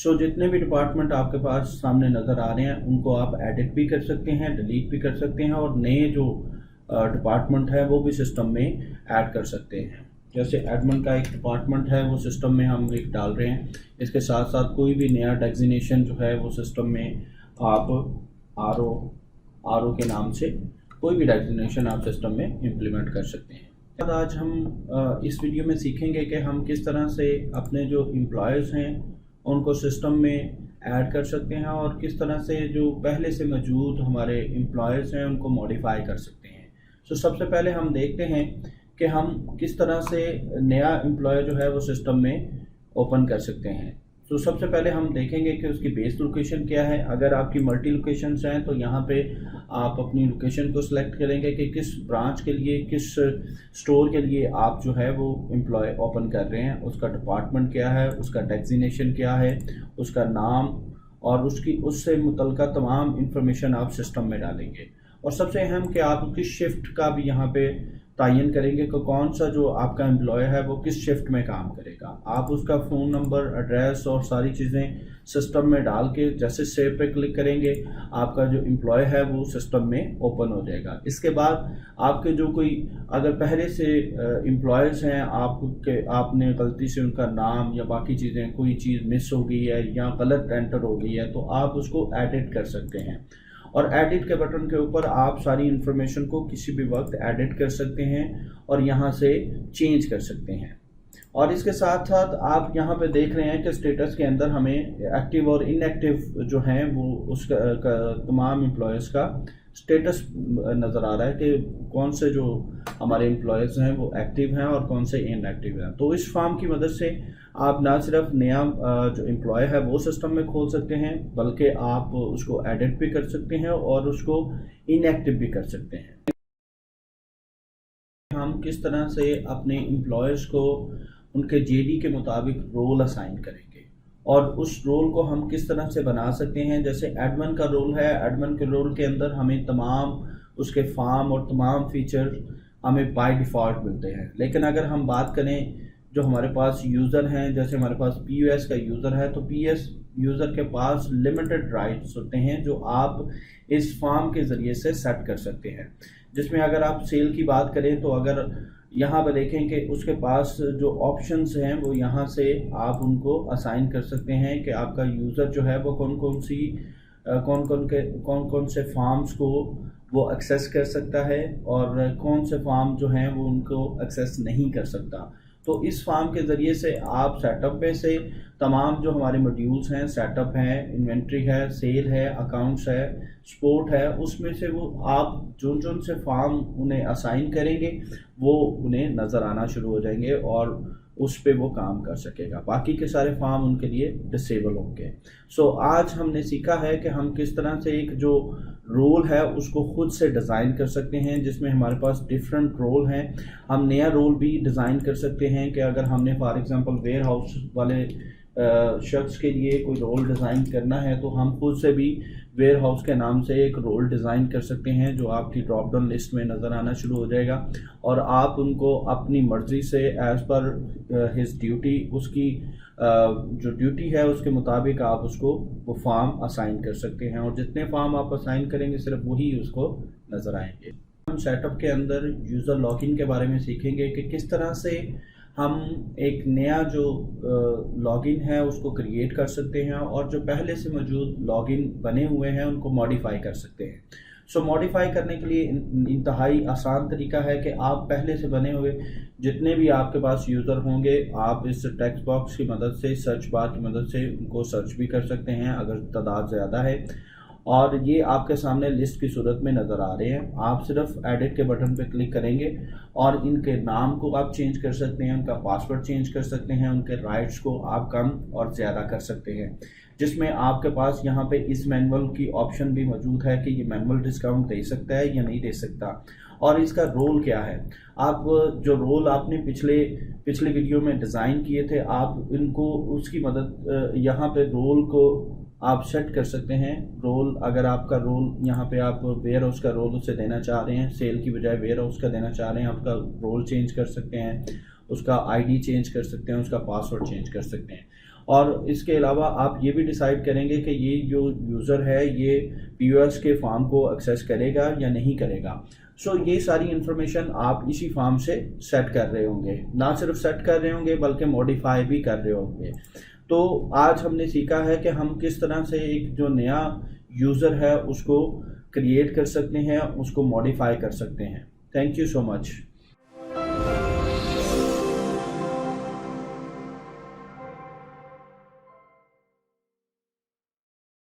सो जितने भी डिपार्टमेंट आपके पास सामने नज़र आ रहे हैं उनको आप एडिट भी कर सकते हैं, डिलीट भी कर सकते हैं और नए जो डिपार्टमेंट है वो भी सिस्टम में ऐड कर सकते हैं। जैसे एडमिन का एक डिपार्टमेंट है वो सिस्टम में हम एक डाल रहे हैं। इसके साथ साथ कोई भी नया डेजिग्नेशन जो है वो सिस्टम में आप आर ओ के नाम से कोई भी डेजिग्नेशन आप सिस्टम में इम्प्लीमेंट कर सकते हैं। आज हम इस वीडियो में सीखेंगे कि हम किस तरह से अपने जो एम्प्लॉयज़ हैं उनको सिस्टम में ऐड कर सकते हैं और किस तरह से जो पहले से मौजूद हमारे एम्प्लॉयज़ हैं उनको मॉडिफाई कर सकते हैं। सो सबसे पहले हम देखते हैं कि हम किस तरह से नया एम्प्लॉय जो है वो सिस्टम में ओपन कर सकते हैं। तो सबसे पहले हम देखेंगे कि उसकी बेस लोकेशन क्या है। अगर आपकी मल्टी लोकेशंस हैं तो यहाँ पे आप अपनी लोकेशन को सिलेक्ट करेंगे कि किस ब्रांच के लिए, किस स्टोर के लिए आप जो है वो एम्प्लॉय ओपन कर रहे हैं, उसका डिपार्टमेंट क्या है, उसका डेजिग्नेशन क्या है, उसका नाम और उससे मुतल्लिका तमाम इंफॉर्मेशन आप सिस्टम में डालेंगे। और सबसे अहम कि आप उसकी शिफ्ट का भी यहाँ पे तयन करेंगे कि कौन सा जो आपका एम्प्लॉय है वो किस शिफ्ट में काम करेगा। आप उसका फ़ोन नंबर, एड्रेस और सारी चीज़ें सिस्टम में डाल के जैसे सेव पे क्लिक करेंगे आपका जो एम्प्लॉय है वो सिस्टम में ओपन हो जाएगा। इसके बाद आपके जो कोई अगर पहले से एम्प्लॉयज़ हैं आपने गलती से उनका नाम या बाकी चीज़ें कोई चीज़ मिस हो गई है या गलत एंटर हो गई है तो आप उसको एडिट कर सकते हैं। और एडिट के बटन के ऊपर आप सारी इन्फॉर्मेशन को किसी भी वक्त एडिट कर सकते हैं और यहाँ से चेंज कर सकते हैं। और इसके साथ साथ आप यहाँ पे देख रहे हैं कि स्टेटस के अंदर हमें एक्टिव और इनएक्टिव जो हैं वो उसका तमाम एम्प्लॉयज़ का स्टेटस नज़र आ रहा है कि कौन से जो हमारे एम्प्लॉयज़ हैं वो एक्टिव हैं और कौन से इनएक्टिव हैं। तो इस फॉर्म की मदद से आप ना सिर्फ नया जो एम्प्लॉय है वो सिस्टम में खोल सकते हैं बल्कि आप उसको एडिट भी कर सकते हैं और उसको इनएक्टिव भी कर सकते हैं। हम किस तरह से अपने एम्प्लॉयज़ को उनके जेडी के मुताबिक रोल असाइन करेंगे और उस रोल को हम किस तरह से बना सकते हैं। जैसे एडमिन का रोल है, एडमिन के रोल के अंदर हमें तमाम उसके फॉर्म और तमाम फीचर हमें बाय डिफ़ॉल्ट मिलते हैं। लेकिन अगर हम बात करें जो हमारे पास यूज़र हैं, जैसे हमारे पास पीओएस का यूज़र है तो पीएस यूज़र के पास लिमिटेड राइट्स होते हैं जो आप इस फॉर्म के ज़रिए से सेट कर सकते हैं। जिसमें अगर आप सेल की बात करें तो अगर यहाँ पर देखें कि उसके पास जो ऑप्शंस हैं वो यहाँ से आप उनको असाइन कर सकते हैं कि आपका यूज़र जो है वो कौन कौन से फॉर्म्स को वो एक्सेस कर सकता है और कौन से फॉर्म जो हैं वो उनको एक्सेस नहीं कर सकता। तो इस फॉर्म के ज़रिए से आप सेटअप में से तमाम जो हमारे मॉड्यूल्स हैं, सेटअप है, इन्वेंट्री है, सेल है, अकाउंट्स है, सपोर्ट है, उसमें से वो आप जो से फॉर्म उन्हें असाइन करेंगे वो उन्हें नज़र आना शुरू हो जाएंगे और उस पे वो काम कर सकेगा। बाकी के सारे फॉर्म उनके लिए डिसेबल होंगे। सो आज हमने सीखा है कि हम किस तरह से एक जो रोल है उसको खुद से डिज़ाइन कर सकते हैं जिसमें हमारे पास डिफरेंट रोल हैं। हम नया रोल भी डिज़ाइन कर सकते हैं कि अगर हमने फॉर एग्जांपल वेयर हाउस वाले शख्स के लिए कोई रोल डिज़ाइन करना है तो हम खुद से भी वेयर हाउस के नाम से एक रोल डिज़ाइन कर सकते हैं जो आपकी ड्रॉप डाउन लिस्ट में नज़र आना शुरू हो जाएगा और आप उनको अपनी मर्ज़ी से एज़ पर हिज ड्यूटी उसकी जो ड्यूटी है उसके मुताबिक आप उसको वो फॉर्म असाइन कर सकते हैं और जितने फॉर्म आप असाइन करेंगे सिर्फ वही उसको नज़र आएंगे। हम सेटअप के अंदर यूज़र लॉगिन के बारे में सीखेंगे कि किस तरह से हम एक नया जो लॉगिन है उसको क्रिएट कर सकते हैं और जो पहले से मौजूद लॉगिन बने हुए हैं उनको मॉडिफाई कर सकते हैं। सो मॉडिफाई करने के लिए इंतहाई आसान तरीका है कि आप पहले से बने हुए जितने भी आपके पास यूज़र होंगे आप इस टेक्स्ट बॉक्स की मदद से, सर्च बार की मदद से उनको सर्च भी कर सकते हैं अगर तादाद ज़्यादा है और ये आपके सामने लिस्ट की सूरत में नज़र आ रहे हैं। आप सिर्फ एडिट के बटन पर क्लिक करेंगे और इनके नाम को आप चेंज कर सकते हैं, उनका पासवर्ड चेंज कर सकते हैं, उनके राइट्स को आप कम और ज़्यादा कर सकते हैं। जिसमें आपके पास यहाँ पे इस मैनुअल की ऑप्शन भी मौजूद है कि ये मैनुअल डिस्काउंट दे सकता है या नहीं दे सकता और इसका रोल क्या है। आप जो रोल आपने पिछले वीडियो में डिज़ाइन किए थे आप इनको उसकी मदद यहाँ पे रोल को आप सेट कर सकते हैं। रोल अगर आपका रोल यहाँ पे आप वेयर हाउस का रोल उससे देना चाह रहे हैं, सेल की बजाय वेयर हाउस का देना चाह रहे हैं, आपका रोल चेंज कर सकते हैं, उसका आईडी चेंज कर सकते हैं, उसका पासवर्ड चेंज कर सकते हैं। और इसके अलावा आप ये भी डिसाइड करेंगे कि ये जो यूज़र है ये POS के फॉर्म को एक्सेस करेगा या नहीं करेगा। सो ये सारी इन्फॉर्मेशन आप इसी फॉर्म से सेट कर रहे होंगे, ना सिर्फ सेट कर रहे होंगे बल्कि मॉडिफाई भी कर रहे होंगे। तो आज हमने सीखा है कि हम किस तरह से एक जो नया यूज़र है उसको क्रिएट कर सकते हैं, उसको मॉडिफाई कर सकते हैं। Thank you so much.